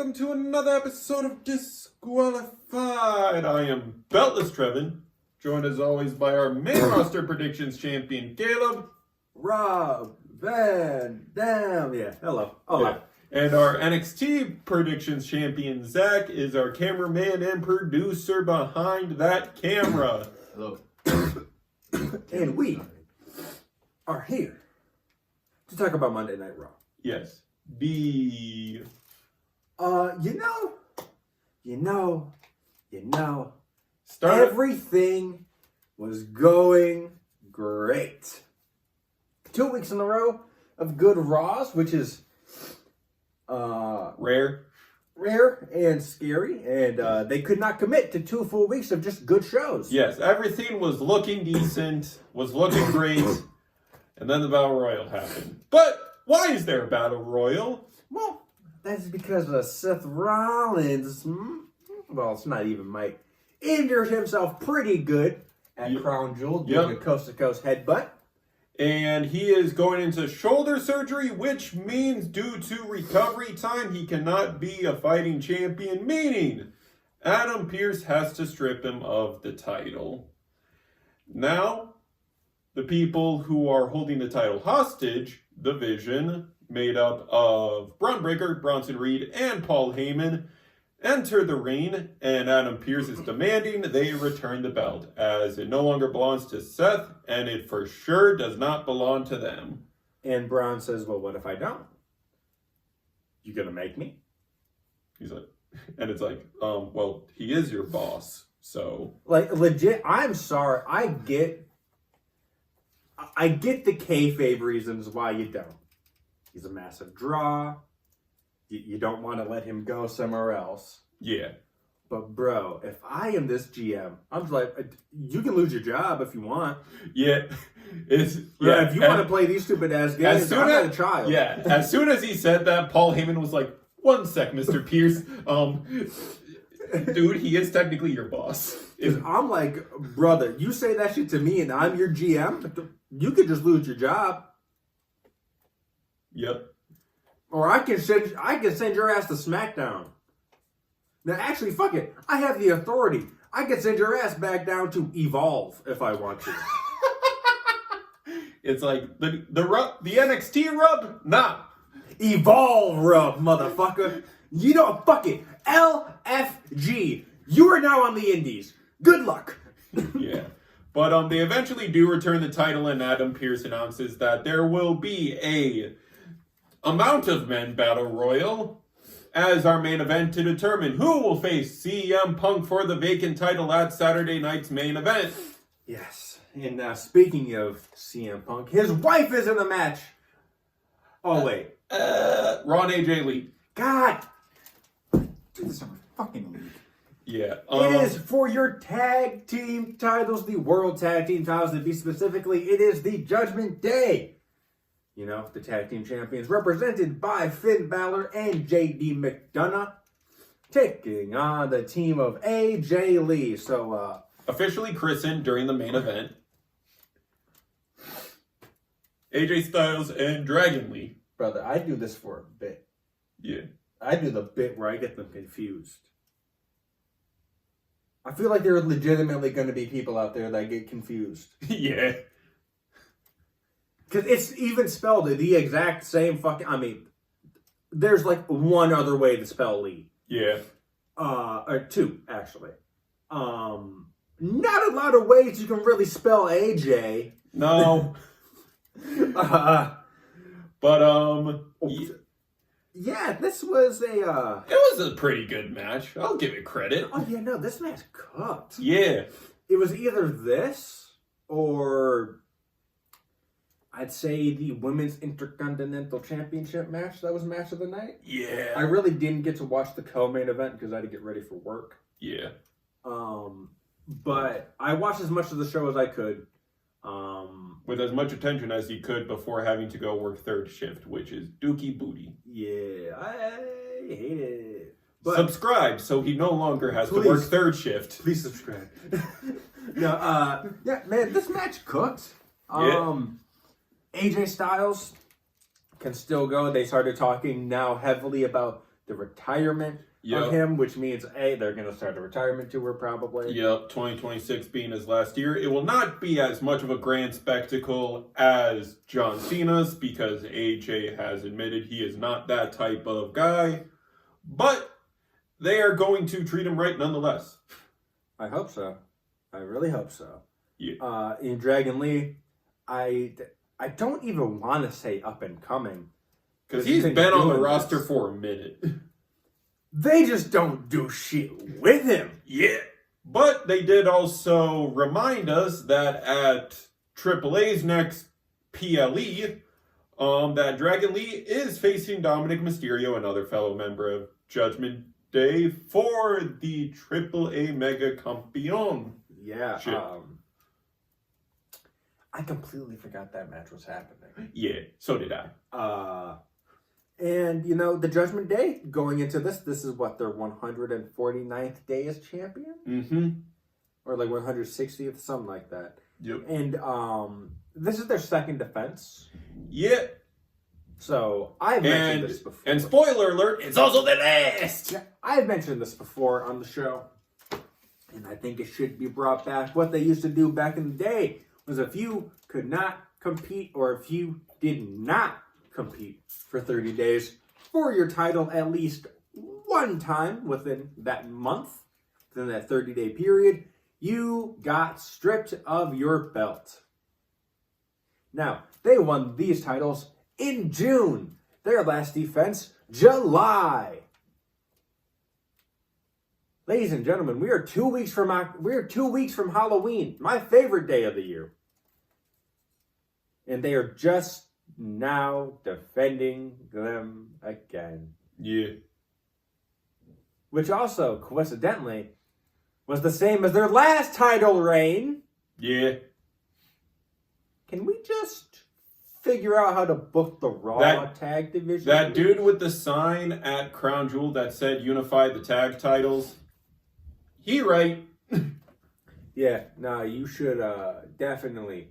welcome to another episode of Disqualified. I am Beltless Trevin, joined as always by our main roster predictions champion, Caleb. Rob Van Dam. Yeah, hello. Hola. And our NXT predictions champion, Zach, is our cameraman and producer behind that camera. Hello. And we are here to talk about Monday Night Raw. Yes. Everything was going great. 2 weeks in a row of good Raws, which is Rare and scary, and they could not commit to 2 full weeks of just good shows. Yes, everything was looking decent, was looking great, and then the Battle Royal happened. But why is there a Battle Royal? Well, that's because Seth Rollins, well, it's not even Mike, injured himself pretty good at Crown Jewel doing a coast-to-coast headbutt. And he is going into shoulder surgery, which means due to recovery time, he cannot be a fighting champion, meaning Adam Pearce has to strip him of the title. Now, the people who are holding the title hostage, the Vision, made up of Braun Breaker, Bronson Reed, and Paul Heyman, enter the ring, and Adam Pearce is demanding they return the belt, as it no longer belongs to Seth, and it for sure does not belong to them. And Braun says, well, what if I don't? You gonna make me? He's like, and it's like, well, he is your boss, so. Like, legit, I'm sorry, I get the kayfabe reasons why you don't. He's a massive draw. You don't want to let him go somewhere else. Yeah. But bro, if I am this GM, I'm just like, you can lose your job if you want. Yeah. If you want to play these stupid ass games, I'm not a child. Yeah. As soon as he said that, Paul Heyman was like, "1 sec, Mr. Pierce. Dude, he is technically your boss." I'm like, brother, you say that shit to me and I'm your GM, you could just lose your job. Yep. Or I can send your ass to SmackDown. Now, actually, fuck it. I have the authority. I can send your ass back down to Evolve if I want to. It's like the NXT rub? Nah. Evolve rub, motherfucker. You know, fuck it. LFG. You are now on the Indies. Good luck. Yeah. But they eventually do return the title, and Adam Pearce announces that there will be a amount of men battle royal as our main event to determine who will face CM Punk for the vacant title at Saturday night's main event. Yes. And speaking of CM Punk, his wife is in the match. Oh, wait. Ron AJ Lee. God. Dude, this is a fucking league. Yeah. It is for your tag team titles, the World Tag Team titles, to be specifically, it is the Judgment Day. You know, the tag team champions represented by Finn Balor and JD McDonough, taking on the team of AJ Lee. So, officially christened during the main event, AJ Styles and Dragon Lee. brother, I do this for a bit. Yeah. I do the bit where I get them confused. I feel like there are legitimately going to be people out there that get confused. Yeah. Because it's even spelled the exact same fucking... I mean, there's like one other way to spell Lee. Yeah. Or two, actually. Not a lot of ways you can really spell AJ. No. But, yeah, this was a... it was a pretty good match. I'll give it credit. Oh, yeah, no, this match cooked. Yeah. It was either this or... I'd say the Women's Intercontinental Championship match. That was match of the night. Yeah. I really didn't get to watch the co-main event because I had to get ready for work. Yeah. But I watched as much of the show as I could. With as much attention as he could before having to go work third shift, which is Dookie Booty. Yeah, I hate it. But subscribe so he no longer has to work third shift. Please subscribe. No, yeah, man, this match cooked. AJ Styles can still go. They started talking now heavily about the retirement Yep. of him, which means they're going to start a retirement tour probably. Yep, 2026 being his last year. It will not be as much of a grand spectacle as John Cena's because AJ has admitted he is not that type of guy. But they are going to treat him right nonetheless. I hope so. I really hope so. Yeah. In Dragon Lee, I don't even want to say up and coming. Because he's been on the roster for a minute. They just don't do shit with him. Yeah. But they did also remind us that at AAA's next PLE, that Dragon Lee is facing Dominic Mysterio, another fellow member of Judgment Day, for the AAA Mega Campeon. Yeah. Shit. I completely forgot that match was happening. Yeah, so did I. And, you know, the Judgment Day, going into this is what, their 149th day as champion? Mm-hmm. Or like 160th, something like that. Yep. And this is their second defense. Yeah. So, I've mentioned this before. And spoiler alert, it's also the last! Yeah, I've mentioned this before on the show. And I think it should be brought back. What they used to do back in the day was if you could not compete or if you did not compete for 30 days for your title at least one time within that month, within that 30-day period, you got stripped of your belt. Now, they won these titles in June. Their last defense, July. Ladies and gentlemen, we are 2 weeks from Halloween, my favorite day of the year. And they are just now defending them again. Yeah. Which also, coincidentally, was the same as their last title reign. Yeah. Can we just figure out how to book the Raw tag division? That dude with the sign at Crown Jewel that said unify the tag titles, he right. Yeah, no, you should definitely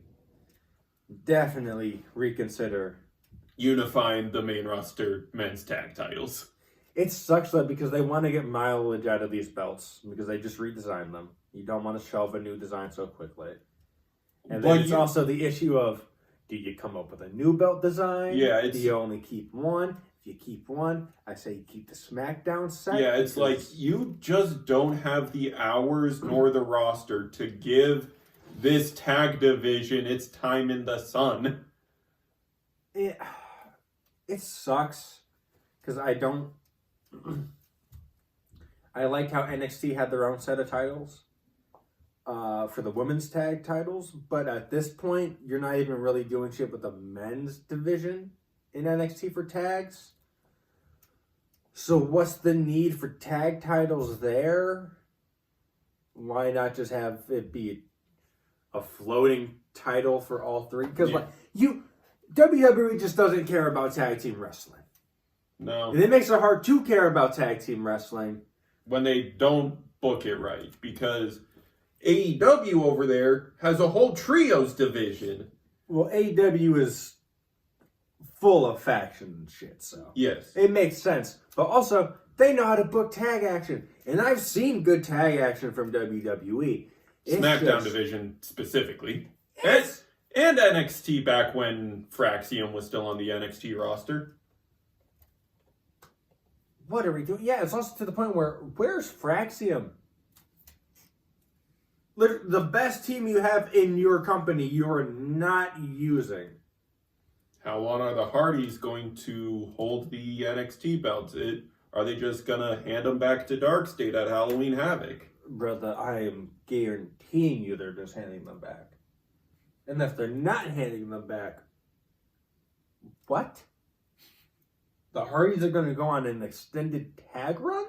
reconsider. Unifying the main roster men's tag titles. It sucks though because they want to get mileage out of these belts because they just redesigned them. You don't want to shelve a new design so quickly. And then it's also the issue of, do you come up with a new belt design? Yeah, do you only keep one? If you keep one, I say you keep the SmackDown set. Yeah, it's like you just don't have the hours nor the roster to give this tag division its time in the sun. It sucks because I don't. I liked how NXT had their own set of titles for the women's tag titles, but at this point, you're not even really doing shit with the men's division in NXT for tags. So what's the need for tag titles there? Why not just have it be a floating title for all three? Because WWE just doesn't care about tag team wrestling. No. And it makes it hard to care about tag team wrestling when they don't book it right, because AEW over there has a whole trios division. Well, AEW is full of faction and shit, so yes, it makes sense. But also, they know how to book tag action, and I've seen good tag action from WWE. SmackDown division specifically, and NXT back when Fraxium was still on the NXT roster. What are we doing? Yeah, it's also to the point where, where's Fraxium? The best team you have in your company, you're not using. How long are the Hardys going to hold the NXT belts? Are they just going to hand them back to Dark State at Halloween Havoc? Brother, I am guaranteeing you they're just handing them back. And if they're not handing them back, what? The Hardys are going to go on an extended tag run?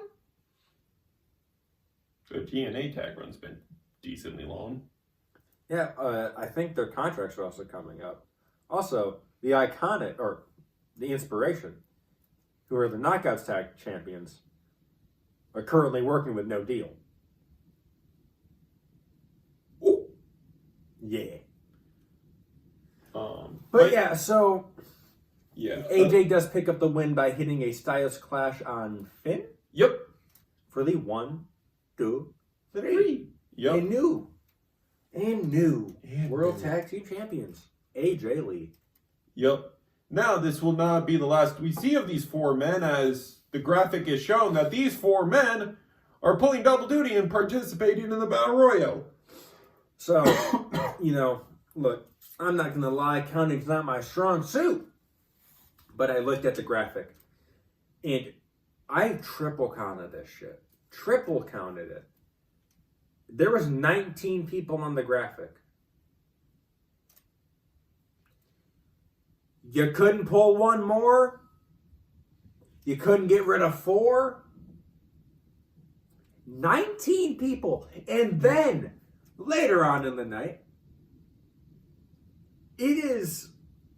The TNA tag run's been decently long. Yeah, I think their contracts are also coming up. Also, the Iconic, or the Inspiration, who are the Knockouts Tag Champions, are currently working with No Deal. Ooh. Yeah. But yeah, so Yeah. AJ does pick up the win by hitting a Styles Clash on Finn Yep. for the 1, 2, 3. 3. Yep. And new And World new. Tag Team Champions, AJ Lee. Yep. Now, this will not be the last we see of these 4 men, as the graphic is shown that these 4 men are pulling double duty and participating in the Battle Royal. So, look, I'm not going to lie, counting's not my strong suit. But I looked at the graphic, and I triple counted this shit. Triple counted it. There was 19 people on the graphic. You couldn't pull one more? You couldn't get rid of 4? 19 people. And then, later on in the night, it is...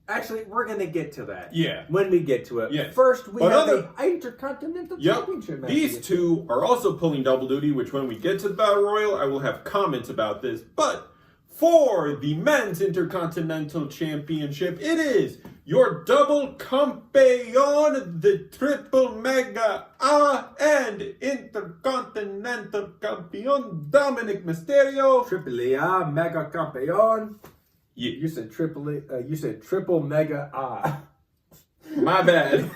Actually, we're going to get to that. Yeah. When we get to it. Yes. First, we But have other- the Intercontinental Yep. Championship match. These 2 are also pulling double duty, which when we get to the Battle Royal, I will have comments about this. But for the Men's Intercontinental Championship, it is your double campeon, the Triple Mega A and Intercontinental Campeon, Dominic Mysterio. Triple A, Mega Campeon. Yeah, You said triple mega my bad.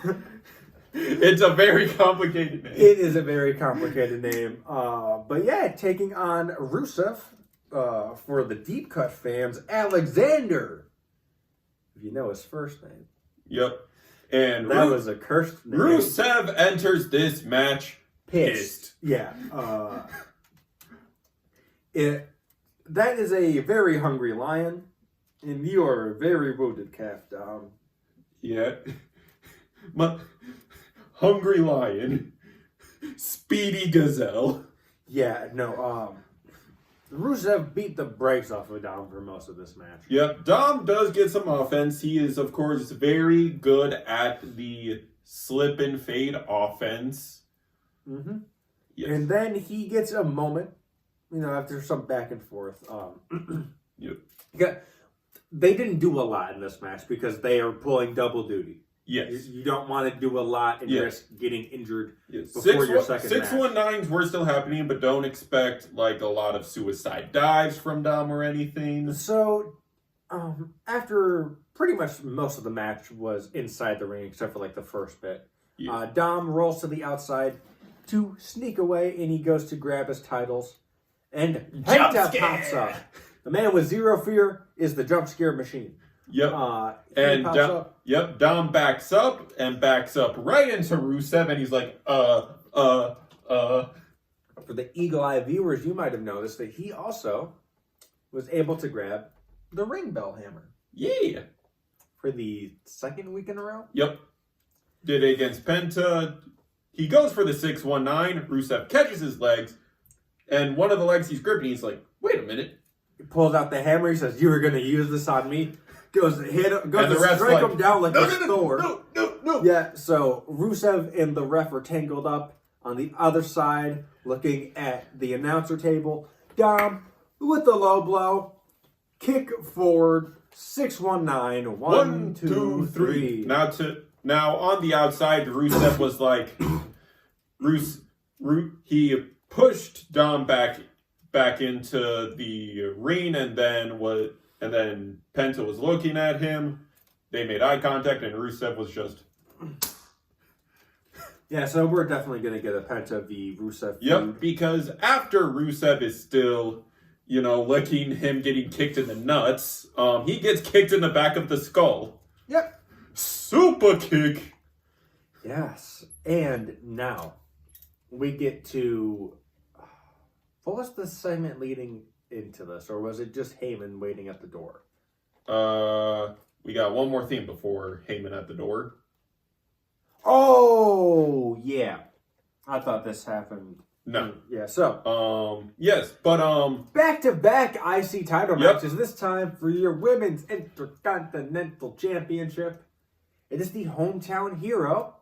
It's a very complicated name. It is a very complicated name. But yeah, taking on Rusev for the Deep Cut fans, Alexander. If you know his first name. Yep. And That was a cursed name. Rusev enters this match pissed. Yeah. That is a very hungry lion. And you are a very wounded calf, Dom. Yeah. My hungry lion. Speedy gazelle. Yeah, no, Rusev beat the brakes off of Dom for most of this match. Yep. Dom does get some offense. He is, of course, very good at the slip and fade offense. Mm-hmm. Yes. And then he gets a moment, after some back and forth. Yep. They didn't do a lot in this match because they are pulling double duty. Yes. You don't want to do a lot and Yes. risk getting injured Yes. before your second match. 619s were still happening, but don't expect like a lot of suicide dives from Dom or anything. So, after pretty much most of the match was inside the ring, except for like the first bit, Yeah. Dom rolls to the outside to sneak away, and he goes to grab his titles, and Jump Penta scare! pops up. The man with zero fear is the jump scare machine. Yep. He And pops Dom, up. yep, Dom backs up right into Rusev, and he's like, For the eagle eye viewers, you might have noticed that he also was able to grab the ring bell hammer yeah. for the second week in a row. Yep. Did it against Penta. He goes for the 619. Rusev catches his legs, and one of the legs he's gripping, he's like, wait a minute. He pulls out the hammer. He says, "You were going to use this on me." Goes to hit him. And Goes the to ref's strike like, him down like a Thor. No. Yeah. So Rusev and the ref are tangled up on the other side, looking at the announcer table. Dom with the low blow, kick forward, 619, 1, 2, 3. Now on the outside, Rusev was like, he pushed Dom back into the ring, and then Penta was looking at him. They made eye contact, and Rusev was just. Yeah, so we're definitely going to get a Penta v. Rusev feud. Yep, because after Rusev is still, licking him getting kicked in the nuts, he gets kicked in the back of the skull. Yep. Super kick. Yes. And now we get to... What was the segment leading into this? Or was it just Heyman waiting at the door? We got one more theme before Heyman at the door. Oh, yeah. I thought this happened. No. Yeah, so... Yes, but, Back-to-back IC title Yep. matches, this time for your Women's Intercontinental Championship. It is the hometown hero,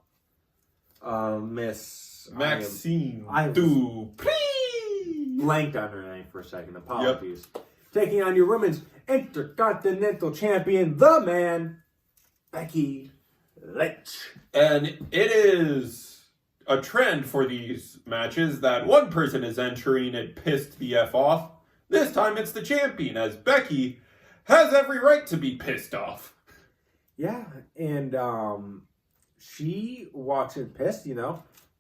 Miss... Maxine I am- Dupri. blanked on her name for a second. Apologies. Taking on your Women's Intercontinental Champion, the man, Becky Lynch. And it is a trend for these matches that one person is entering it pissed the F off. This time it's the champion, as Becky has every right to be pissed off. Yeah, and she walks in pissed,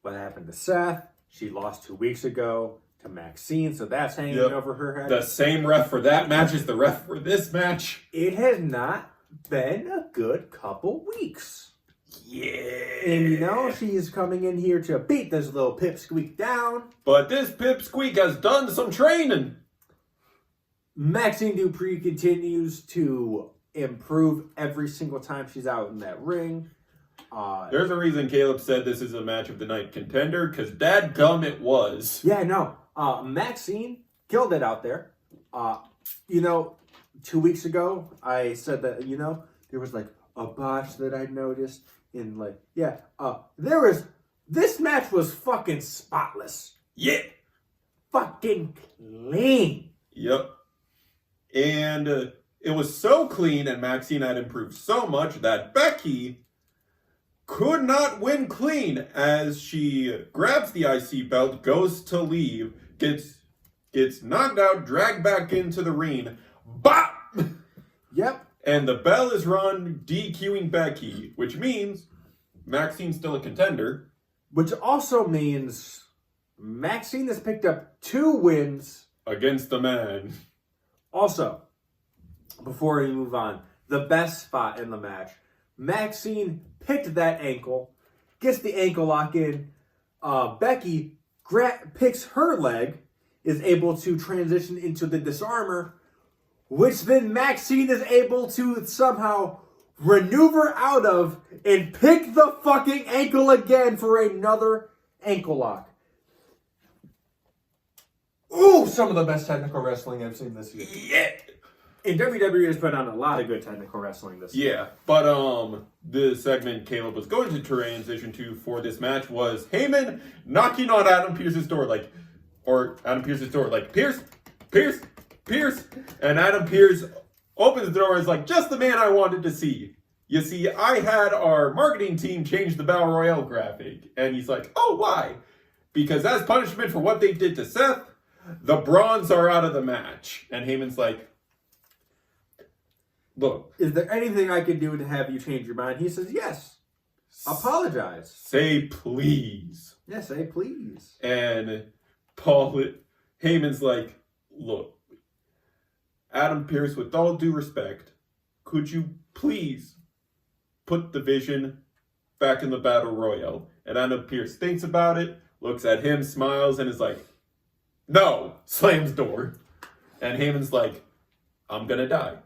what happened to Seth. She lost 2 weeks ago to Maxine, so that's hanging over her head. The same ref for that match is the ref for this match. It has not been a good couple weeks. Yeah. And she's coming in here to beat this little pipsqueak down. But this pipsqueak has done some training. Maxine Dupree continues to improve every single time she's out in that ring. There's a reason Caleb said this is a match of the night contender, because dadgum it was. Yeah, no. Maxine killed it out there. 2 weeks ago, I said that, there was like a botch that I noticed. And this match was fucking spotless. Yeah. Fucking clean. Yep. And it was so clean and Maxine had improved so much that Becky could not win clean as she grabs the IC belt, goes to leave, gets knocked out, dragged back into the ring. Bop! Yep. And the bell is run, DQing Becky, which means Maxine's still a contender. Which also means Maxine has picked up 2 wins. Against the man. Also, before we move on, the best spot in the match. Maxine picked that ankle, gets the ankle lock in. Becky picks her leg, is able to transition into the disarmer, which then Maxine is able to somehow maneuver out of and pick the fucking ankle again for another ankle lock. Ooh, some of the best technical wrestling I've seen this year. Yeah. And WWE has put on a lot of good technical wrestling this year. Yeah, but the segment Caleb was going to transition to for this match was Heyman knocking on Adam Pearce's door, Pierce, and Adam Pearce opens the door and is like, just the man I wanted to see. You see, I had our marketing team change the Battle Royale graphic, and he's like, oh, why? Because as punishment for what they did to Seth, the Brawns are out of the match. And Heyman's like, look. Is there anything I could do to have you change your mind? He says, yes. Apologize. Say please. Yes, say please. And Heyman's like, look, Adam Pearce, with all due respect, could you please put the Vision back in the Battle Royal? And Adam Pearce thinks about it, looks at him, smiles, and is like, no, slams door. And Heyman's like, I'm gonna die.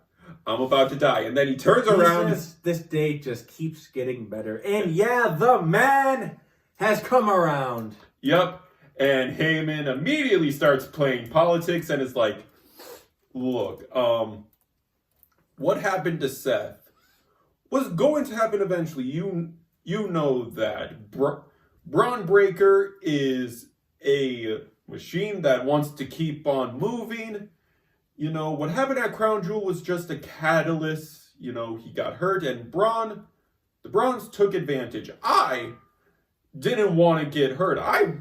I'm about to die. And then he turns around. Says, this day just keeps getting better. And yeah, the man has come around. Yep. And Heyman immediately starts playing politics and is like, look, what happened to Seth was going to happen eventually. You know that. Braun Breaker is a machine that wants to keep on moving. What happened at Crown Jewel was just a catalyst. He got hurt, and the Brawns took advantage. I didn't want to get hurt. I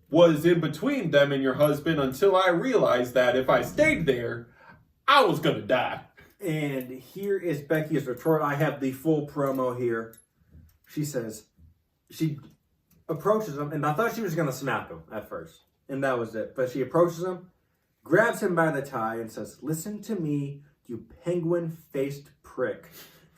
was in between them and your husband until I realized that if I stayed there, I was going to die. And here is Becky's retort. I have the full promo here. She says, she approaches him, and I thought she was going to snap him at first. And that was it. But she approaches him, grabs him by the tie, and says, listen to me, you penguin-faced prick.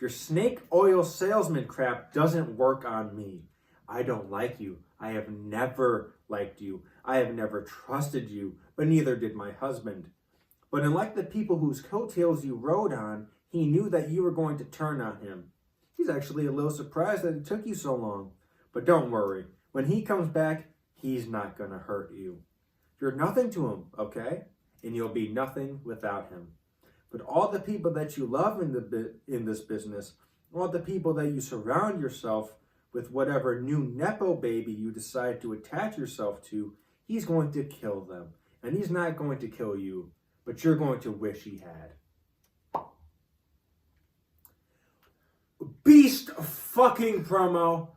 Your snake oil salesman crap doesn't work on me. I don't like you. I have never liked you. I have never trusted you, but neither did my husband. But unlike the people whose coattails you rode on, he knew that you were going to turn on him. He's actually a little surprised that it took you so long. But don't worry. When he comes back, he's not going to hurt you. You're nothing to him, okay? And you'll be nothing without him. But all the people that you love in this business, all the people that you surround yourself with, whatever new Nepo baby you decide to attach yourself to, he's going to kill them. And he's not going to kill you, but you're going to wish he had. beast fucking promo.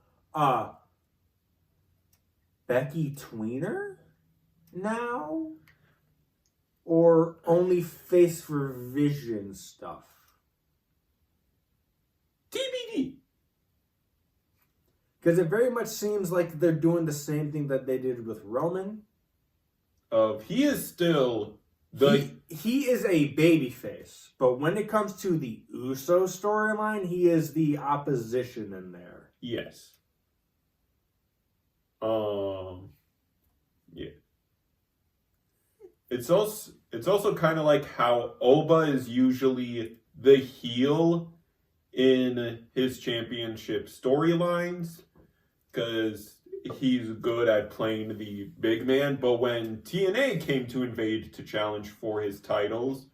Becky Tweener now? Or only face for Vision stuff? TBD. Because it very much seems like they're doing the same thing that they did with Roman. He is still He is a babyface, but when it comes to the Uso storyline, he is the opposition in there. Yes. Yeah. It's also kind of like how Oba is usually the heel in his championship storylines because he's good at playing the big man, but when TNA came to invade to challenge for his titles,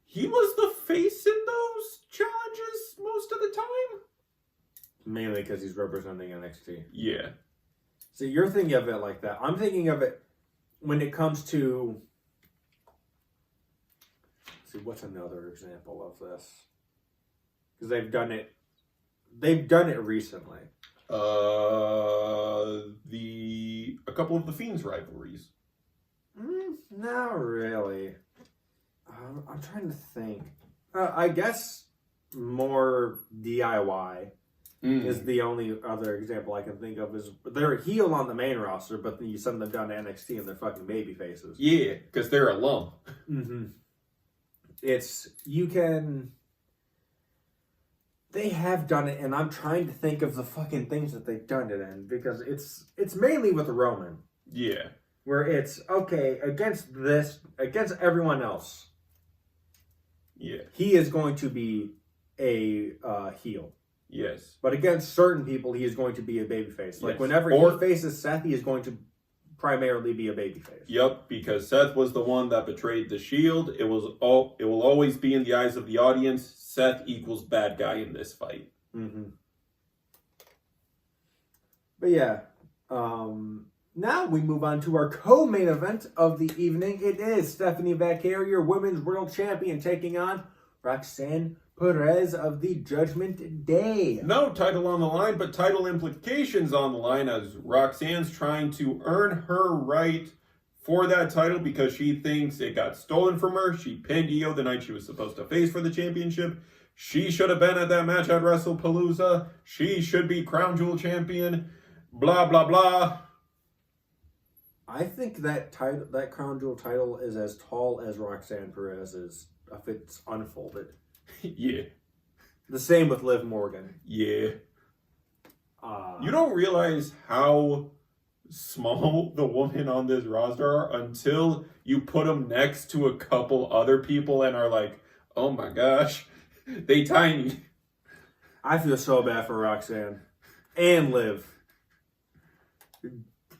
he was the face in those challenges most of the time. Mainly because he's representing NXT. Yeah. So you're thinking of it like that. I'm thinking of it when it comes to... Let's see, what's another example of this? Because they've done it recently. A couple of the Fiends rivalries. Not really. I'm trying to think. I guess more DIY is the only other example I can think of. Is they're a heel on the main roster, but then you send them down to NXT and they're fucking baby faces. Yeah, because they're alum. Mm-hmm. They have done it, and I'm trying to think of the fucking things that they've done it in, because it's mainly with Roman. Yeah. Where it's, okay, against everyone else, Yeah. he is going to be a heel. Yes. But against certain people, he is going to be a babyface. Like, Yes. whenever he faces Seth, he is going to primarily be a babyface. Yep, because Seth was the one that betrayed the Shield. It will always be in the eyes of the audience. Seth equals bad guy in this fight. Mm-hmm. But yeah, now we move on to our co-main event of the evening. It is Stephanie Vaquero, your Women's World Champion, taking on Roxanne Perez of the Judgment Day. No title on the line, but title implications on the line as Roxanne's trying to earn her right for that title because she thinks it got stolen from her. She pinned Io the night she was supposed to face for the championship. She should have been at that match at WrestlePalooza. She should be Crown Jewel champion. Blah, blah, blah. I think that Crown Jewel title is as tall as Roxanne Perez's if it's unfolded. Yeah. The same with Liv Morgan. Yeah. You don't realize how small the women on this roster are until you put them next to a couple other people and are like, oh my gosh, they tiny. I feel so bad for Roxanne and Liv.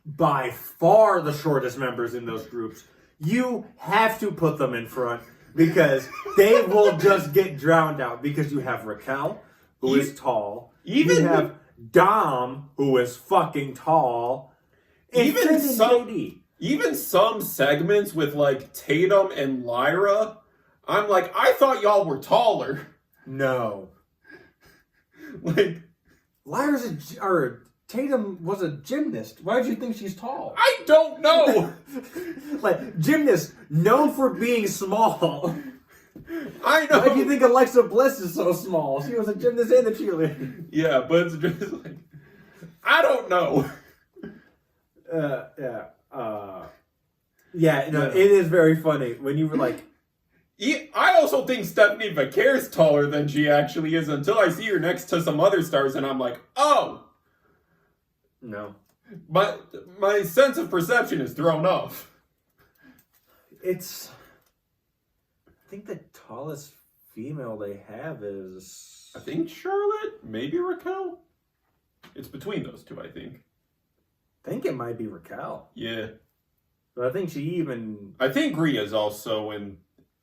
By far the shortest members in those groups. You have to put them in front because they will just get drowned out, because you have Raquel, who is tall. You have Dom, who is fucking tall. Even some segments with like Tatum and Lyra, I'm like, I thought y'all were taller. No. Like, Tatum was a gymnast. Why did you think she's tall? I don't know. Like, gymnast known for being small. I know. Why do you think Alexa Bliss is so small? She was a gymnast and a cheerleader. Yeah, but it's just like, I don't know. It is very funny when you were like... I also think Stephanie Vaquero's taller than she actually is until I see her next to some other stars and I'm like, oh! No. But my sense of perception is thrown off. I think the tallest female they have is... I think Charlotte, maybe Raquel. It's between those two, I think. I think it might be Raquel. Yeah. But I think she even... I think Rhea's also in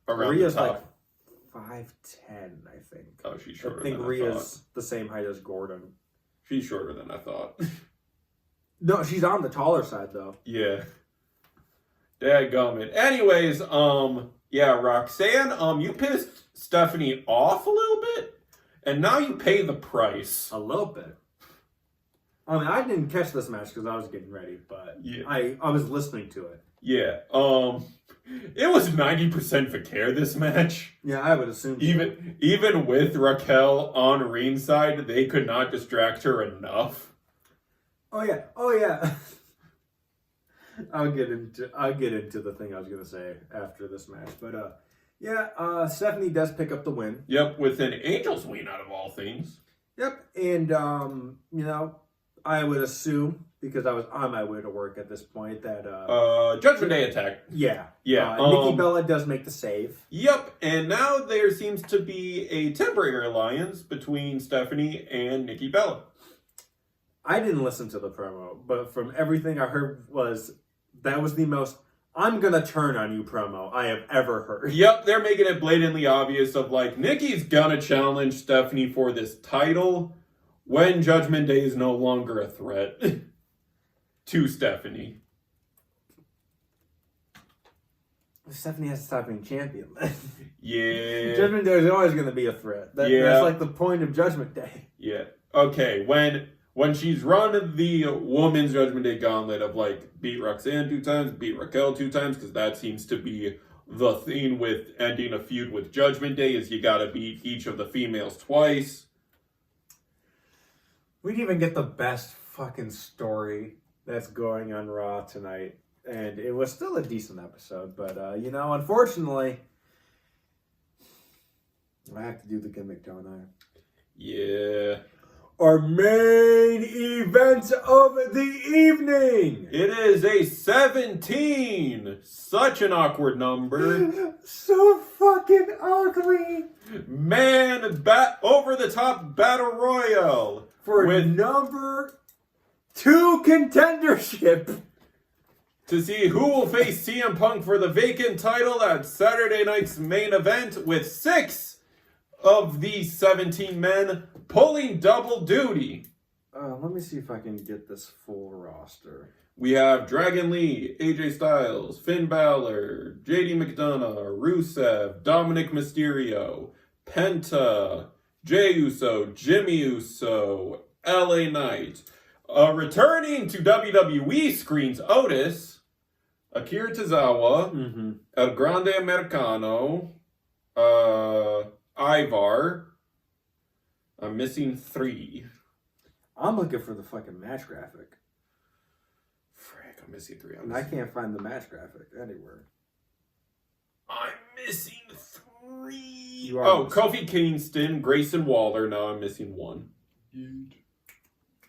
around Rhea's the top. Like 5'10", I think. Oh, she's shorter than I thought. I think Rhea's the same height as Gordon. She's shorter than I thought. No, she's on the taller side, though. Yeah. Dadgummit. Anyways, yeah, Roxanne, you pissed Stephanie off a little bit. and now you pay the price. A little bit. I mean, I didn't catch this match because I was getting ready, but Yeah. I was listening to it. Yeah. It was 90% Vicaire this match. Yeah, I would assume. So. Even with Raquel on ringside, they could not distract her enough. Oh yeah. I'll get into the thing I was gonna say after this match, but Stephanie does pick up the win. Yep, with an Angel's win out of all things. Yep, and I would assume because I was on my way to work at this point that Judgment Day attack. yeah. Yeah. Nikki Bella does make the save. Yep, and now there seems to be a temporary alliance between Stephanie and Nikki Bella. I didn't listen to the promo, but from everything I heard that was the most "I'm gonna turn on you" promo I have ever heard. Yep, they're making it blatantly obvious of like, Nikki's gonna challenge Stephanie for this title when Judgment Day is no longer a threat to Stephanie. Stephanie has to stop being champion. Yeah. Judgment Day is always going to be a threat. That's like the point of Judgment Day. Yeah. Okay, when she's run the woman's Judgment Day gauntlet of like beat Roxanne 2 times, beat Raquel 2 times, because that seems to be the thing with ending a feud with Judgment Day is you gotta beat each of the females twice. We'd even get the best fucking story that's going on Raw tonight. And it was still a decent episode, but unfortunately, I have to do the gimmick, don't I? Yeah. Our main event of the evening. It is a 17. Such an awkward number. So fucking ugly. Man, over the top battle royal For with number 2 contendership. to see who will face CM Punk for the vacant title at Saturday night's main event with 6 of these 17 men pulling double duty. Let me see if I can get this full roster. We have Dragon Lee, AJ Styles, Finn Balor, JD McDonough, Rusev, Dominic Mysterio, Penta, Jey Uso, Jimmy Uso, LA Knight. Returning to WWE screens Otis, Akira Tozawa, El Grande Americano, Ivar. I'm missing 3. I'm looking for the fucking match graphic. Frick, I'm missing 3. And I can't find the match graphic anywhere. I'm missing 3. You are Oh, missing. Kofi Kingston, Grayson Waller. Now I'm missing 1.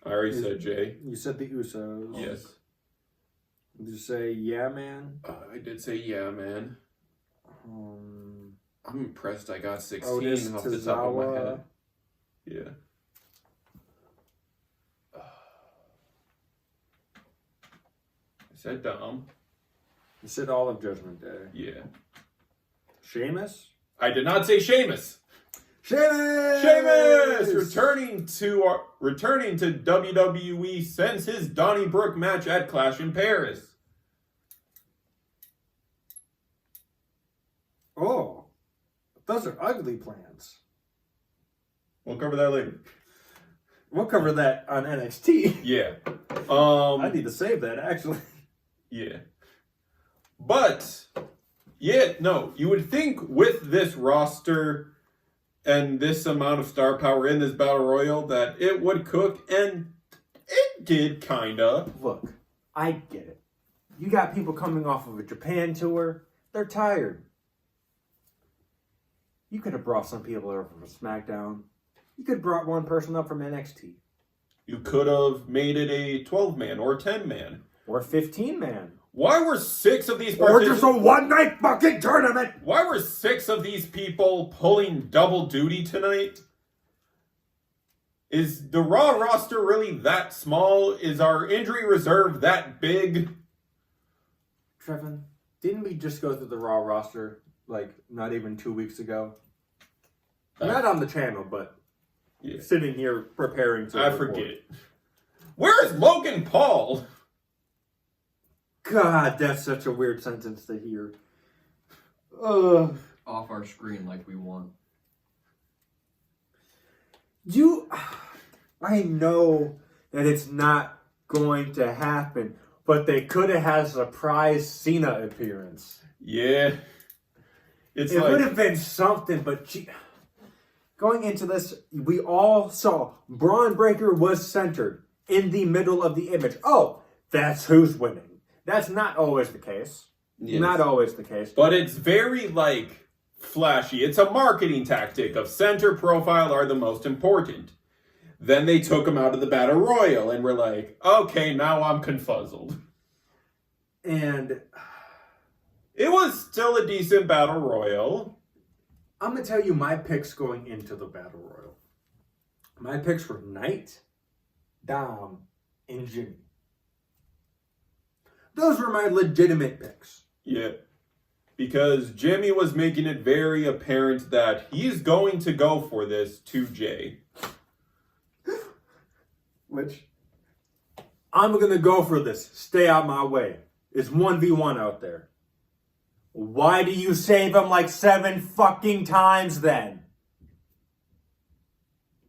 I already said Jay. You said the Usos. Yes. Did you say yeah, man? I did say yeah, man. I'm impressed I got 16 Otis, off the top of my Tozawa. head. Yeah. I said Dom. You said all of Judgment Day. Yeah. Sheamus? I did not say Sheamus. Sheamus! Sheamus returning to WWE since his Donnybrook match at Clash in Paris. Oh, those are ugly plans. We'll cover that later. We'll cover that on NXT. Yeah. I need to save that, actually. Yeah. But, yeah, no, you would think with this roster and this amount of star power in this battle royal that it would cook, and it did, kinda. Look, I get it. You got people coming off of a Japan tour. They're tired. You could have brought some people over from SmackDown. You could have brought one person up from NXT. You could have made it a 12-man or 10-man. Or 15-man. Why were 6 of these Or just a one-night fucking tournament! Why were 6 of these people pulling double duty tonight? Is the Raw roster really that small? Is our injury reserve that big? Trevin, didn't we just go through the Raw roster, not even 2 weeks ago? Not on the channel, but sitting here preparing to report. forget. Where is Logan Paul? God, that's such a weird sentence to hear. Ugh. Off our screen like we want. I know that it's not going to happen, but they could have had a surprise Cena appearance. Yeah. It's It like, would have been something, but going into this, we all saw Braun Breaker was centered in the middle of the image. Oh, that's who's winning. That's not always the case. Yes. Not always the case. But it's very, like, flashy. It's a marketing tactic of center profile are the most important. Then they took him out of the Battle Royal and were like, okay, now I'm confuzzled. And It was still a decent Battle Royal. I'm going to tell you my picks going into the Battle Royal. My picks were Knight, Dom, and Jimmy. Those were my legitimate picks. Yeah. Because Jimmy was making it very apparent that he's going to go for this to Jay. Which, I'm going to go for this. Stay out my way. It's 1v1 out there. Why do you save him like 7 fucking times then?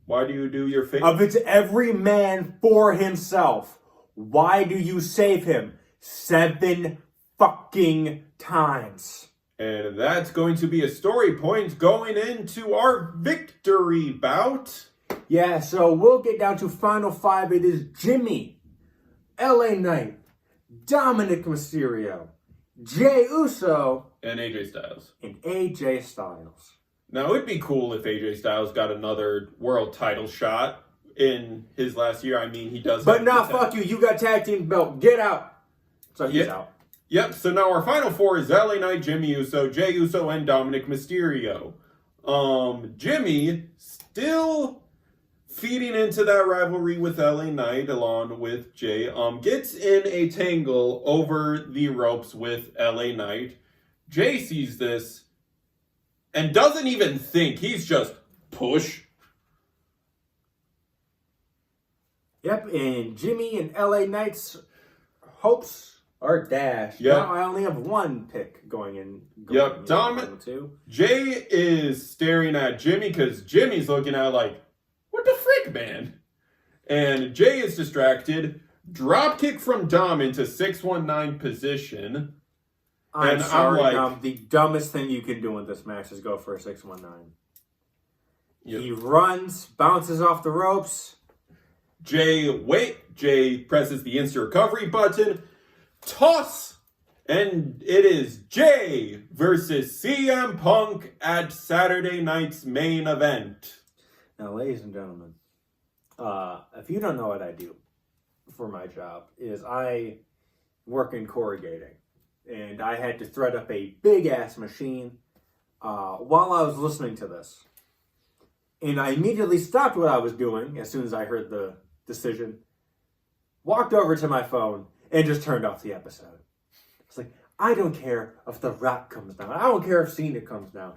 Why do you do your If favorite? it's every man for himself, why do you save him 7 fucking times? And that's going to be a story point going into our victory bout. Yeah, so we'll get down to Final 5. It is Jimmy, LA Knight, Dominic Mysterio, Jey Uso, And AJ Styles. and AJ Styles. Now, it'd be cool if AJ Styles got another world title shot in his last year. I mean, he does. But have now, the fuck you. You got tag team belt. Get out. So he's Yeah. out. Yep, so now our final 4 is LA Knight, Jimmy Uso, Jey Uso, and Dominic Mysterio. Jimmy still feeding into that rivalry with LA Knight along with Jay. Gets in a tangle over the ropes with LA Knight. Jay sees this and doesn't even think. He's just push. Yep, and Jimmy and LA Knight's hopes are dashed. Yep. Now I only have 1 pick going in. Yep, Dom- 2. Jay is staring at Jimmy because Jimmy's looking at like, what the frick, man? And Jay is distracted. Drop kick from Dom into 619 position. I'm And I'm sorry, like- Dom. The dumbest thing you can do in this match is go for a 619. Yep. He runs, bounces off the ropes. Jay presses the instant recovery button. Toss! And it is Jay versus CM Punk at Saturday night's main event. Now, ladies and gentlemen, if you don't know what I do for my job, is I work in corrugating. And I had to thread up a big-ass machine while I was listening to this. And I immediately stopped what I was doing as soon as I heard the decision, walked over to my phone, and just turned off the episode. It's like, I don't care if The Rock comes down. I don't care if Cena comes down.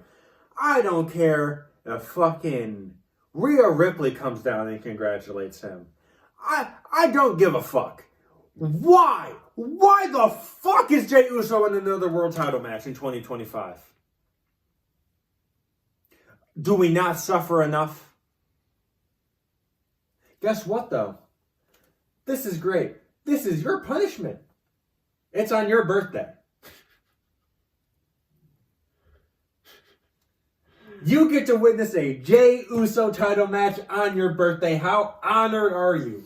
I don't care if fucking Rhea Ripley comes down and congratulates him. I don't give a fuck. Why? Why the fuck is Jey Uso in another world title match in 2025? Do we not suffer enough? Guess what, though? This is great. This is your punishment. It's on your birthday. You get to witness a Jey Uso title match on your birthday. How honored are you?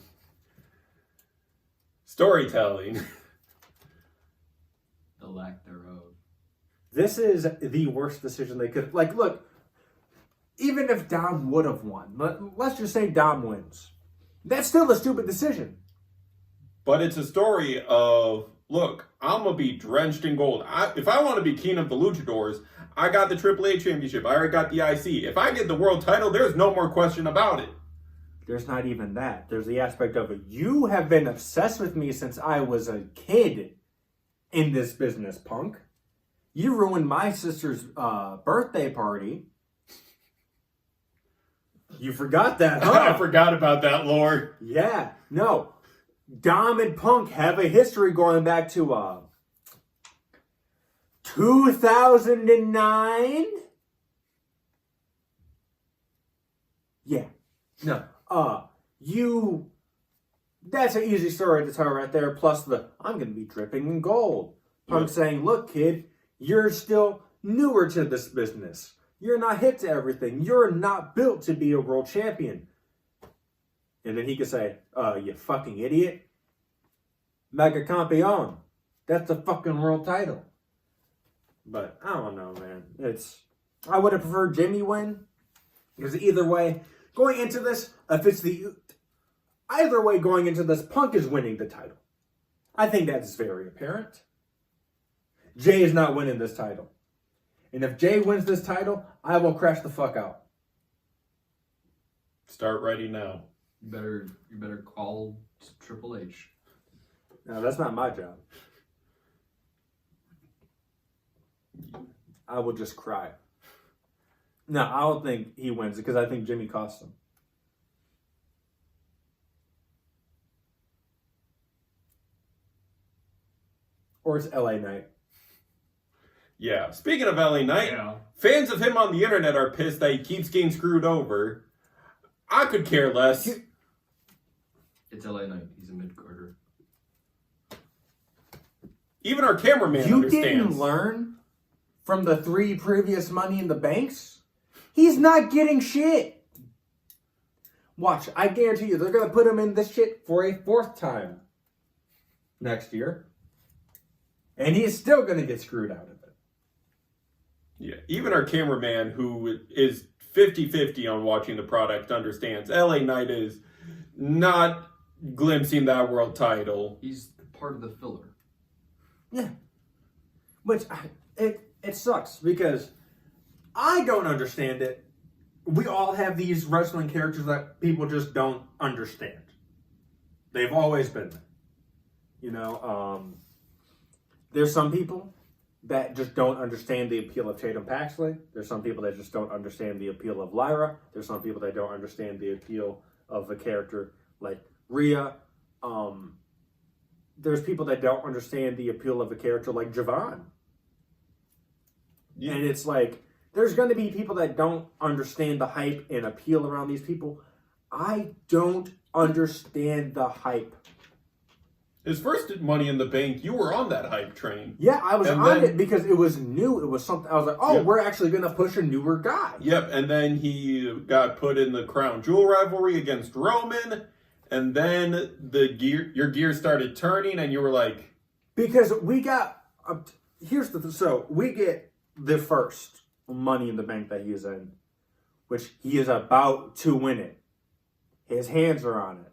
Storytelling. The lack thereof. This is the worst decision they could... Like, look, even if Dom would have won, let's just say Dom wins. That's still a stupid decision. But it's a story of, look, I'm going to be drenched in gold. If I want to be king of the luchadors, I got the AAA championship. I already got the IC. If I get the world title, there's no more question about it. There's not even that. There's the aspect of it. You have been obsessed with me since I was a kid in this business, Punk. You ruined my sister's birthday party. You forgot that, huh? I forgot about that, Lord. Yeah. No. Dom and Punk have a history going back to 2009. Yeah. No. That's an easy story to tell right there. Plus I'm going to be dripping in gold. Punk saying, look, kid, you're still newer to this business. You're not hip to everything. You're not built to be a world champion. And then he could say, you fucking idiot. Mega Campeon. That's a fucking world title. But I don't know, man. I would have preferred Jimmy win. Because either way, going into this, either way going into this, Punk is winning the title. I think that's very apparent. Jay is not winning this title. And if Jay wins this title, I will crash the fuck out. Start writing now. You better call Triple H. No, that's not my job. I will just cry. No, I don't think he wins because I think Jimmy cost him. Or it's LA Knight. Yeah. Speaking of LA Knight, fans of him on the internet are pissed that he keeps getting screwed over. I could care less. It's LA Knight. He's a mid-carder. Even our cameraman You understands. didn't learn from the 3 previous Money in the Banks? He's not getting shit. Watch, I guarantee you, they're going to put him in this shit for a 4th time next year. And he's still going to get screwed out of it. Yeah, even our cameraman, who is 50-50 on watching the product, understands LA Knight is not glimpsing that world title. He's part of the filler. Yeah. Which, it sucks because I don't understand it. We all have these wrestling characters that people just don't understand. They've always been there. You know, there's some people that just don't understand the appeal of Tatum Paxley. There's some people that just don't understand the appeal of Lyra. There's some people that don't understand the appeal of a character like Rhea. There's people that don't understand the appeal of a character like Javon. Yeah. And it's like, there's going to be people that don't understand the hype and appeal around these people. I don't understand the hype. His first Money in the Bank, you were on that hype train. Yeah, I was on it because it was new. It was something. I was like, oh, we're actually going to push a newer guy. Yep, and then he got put in the Crown Jewel rivalry against Roman, and then your gear started turning, and you were like, because we got we get the first Money in the Bank that he's in, which he is about to win it. His hands are on it.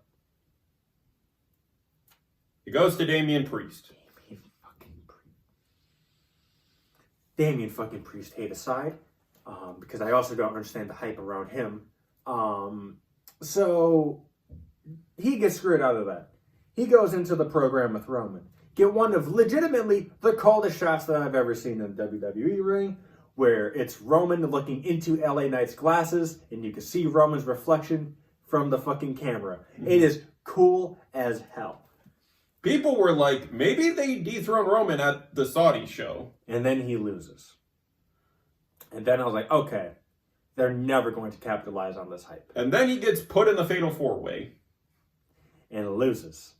It goes to Damian Priest. Damian fucking Priest hate aside, because I also don't understand the hype around him. So he gets screwed out of that. He goes into the program with Roman. Get one of legitimately the coldest shots that I've ever seen in the WWE ring, where it's Roman looking into LA Knight's glasses, and you can see Roman's reflection from the fucking camera. Mm-hmm. It is cool as hell. People were like, maybe they dethrone Roman at the Saudi show. And then he loses. And then I was like, okay, they're never going to capitalize on this hype. And then he gets put in the Fatal 4-Way. And loses.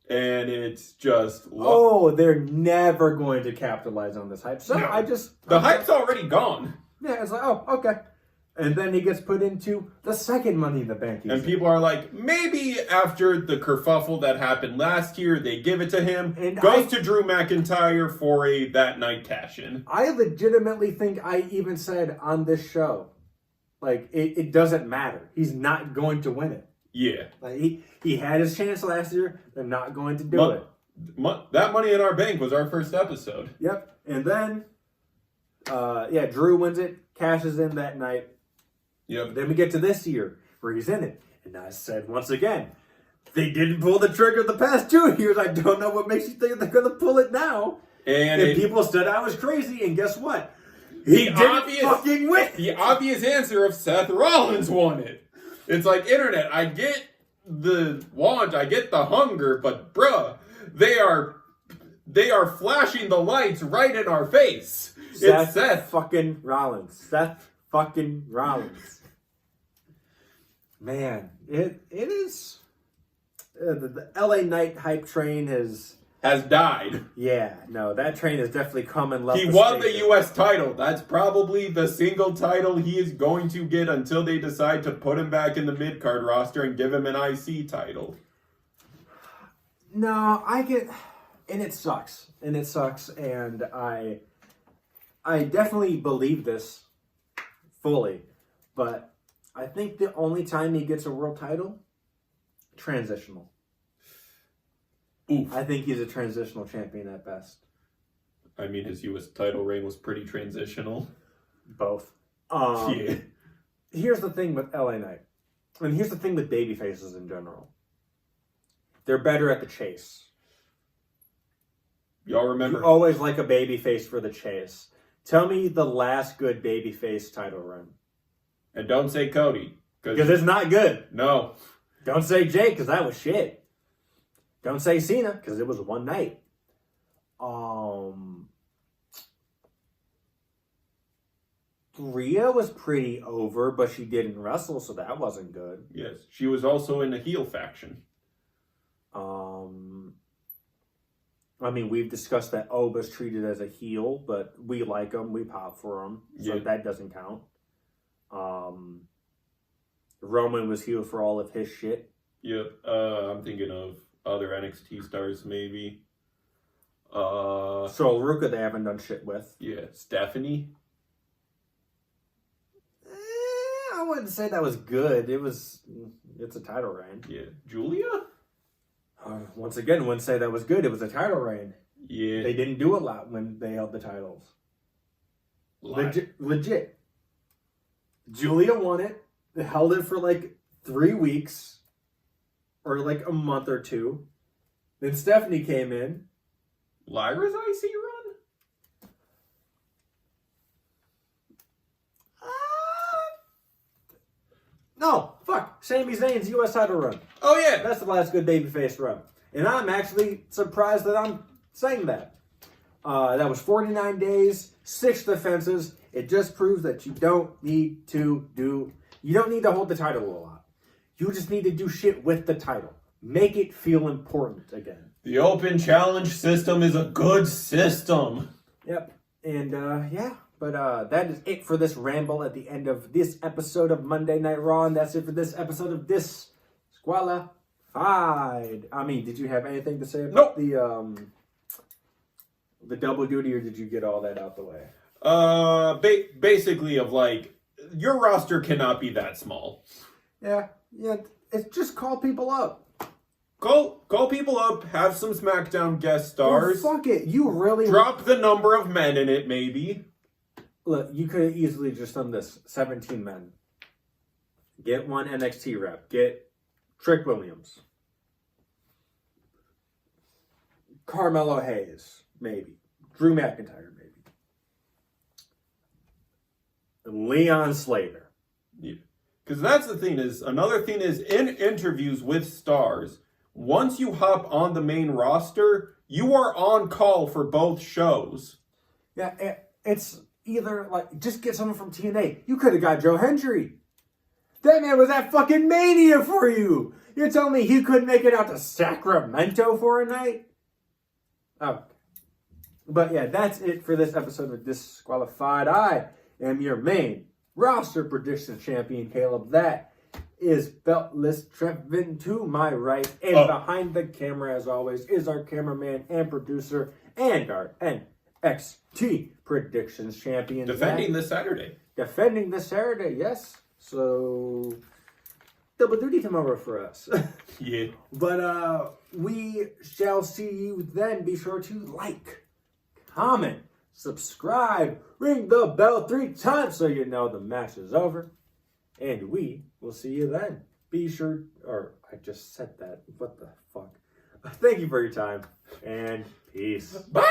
And it's just... they're never going to capitalize on this hype. So no. The hype's already gone. Yeah, it's like, oh, okay. And then he gets put into the second Money in the Bank. And people are like, maybe after the kerfuffle that happened last year, they give it to him. And goes to Drew McIntyre for a that night cash-in. I legitimately think I even said on this show, like, it doesn't matter. He's not going to win it. Yeah. Like, he had his chance last year. They're not going to do it. That Money in our Bank was our first episode. Yep. And then, Drew wins it, cashes in that night. Yep. Then we get to this year where he's in it. And I said, once again, they didn't pull the trigger the past 2 years. I don't know what makes you think they're going to pull it now. And people said I was crazy. And guess what? He didn't fucking win. The obvious answer of Seth Rollins won it. It's like, internet, I get the want, I get the hunger, but bruh, they are flashing the lights right in our face. It's Seth fucking Rollins. Seth fucking Rollins. Man, it is. The LA Knight hype train has died. Yeah, no, that train has definitely come and left. He the won the station. U.S. title. That's probably the single title he is going to get until they decide to put him back in the mid-card roster and give him an IC title. No, I get, and it sucks, and I definitely believe this fully, but I think the only time he gets a world title, transitional. Oof. I think he's a transitional champion at best. I mean, his U.S. title reign was pretty transitional. Both. Yeah. Here's the thing with LA Knight, and here's the thing with baby faces in general. They're better at the chase. Y'all remember? You always like a baby face for the chase. Tell me the last good baby face title run. And don't say Cody. Because it's not good. No. Don't say Jake, because that was shit. Don't say Cena, because it was one night. Rhea was pretty over, but she didn't wrestle, so that wasn't good. Yes. She was also in the heel faction. I mean, we've discussed that Oba's treated as a heel, but we like him, we pop for him, so Yeah. that doesn't count. Roman was heel for all of his shit. Yep. I'm thinking of other NXT stars, maybe. So Ruka they haven't done shit with. Yeah. Stephanie. I wouldn't say that was good. It's a title reign. Yeah. Julia? Once again, wouldn't say that was good. It was a title reign. Yeah. They didn't do a lot when they held the titles. Legit. Julia won it. They held it for like 3 weeks. Or like a month or two. Then Stephanie came in. Lyra's IC run? No, fuck. Sami Zayn's U.S. title run. Oh, yeah. That's the last good babyface run. And I'm actually surprised that I'm saying that. That was 49 days, 6 defenses. It just proves that you don't need to hold the title a lot. You just need to do shit with the title. Make it feel important again. The open challenge system is a good system. Yep. And but that is it for this ramble at the end of this episode of Monday Night Raw, and that's it for this episode of this Squalified. I mean, did you have anything to say about the double duty, or did you get all that out the way? Basically of like, your roster cannot be that small. Yeah. It's just call people up. Call people up, have some SmackDown guest stars. Oh, fuck it. You really Drop the number of men in it, maybe. Look, you could have easily just done this. 17 men. Get one NXT rep. Get Trick Williams. Carmelo Hayes, maybe. Drew McIntyre, maybe. Leon Slater. Yeah. Because that's the thing another thing is in interviews with stars, once you hop on the main roster, you are on call for both shows. Yeah, it's either like, just get someone from TNA. You could have got Joe Hendry. That man was at fucking Mania for you. You're telling me he couldn't make it out to Sacramento for a night? Oh. But yeah, that's it for this episode of Disqualified. I am your main roster predictions champion, Caleb. That is Beltless Trevin to my right. And behind the camera, as always, is our cameraman and producer and our NXT predictions champion. Defending this Saturday. Defending this Saturday, yes. So, double duty tomorrow for us. Yeah. But we shall see you then. Be sure to like, comment, subscribe, ring the bell 3 times so you know the match is over. And we will see you then. Be sure, or I just said that. What the fuck? Thank you for your time, and peace. Bye!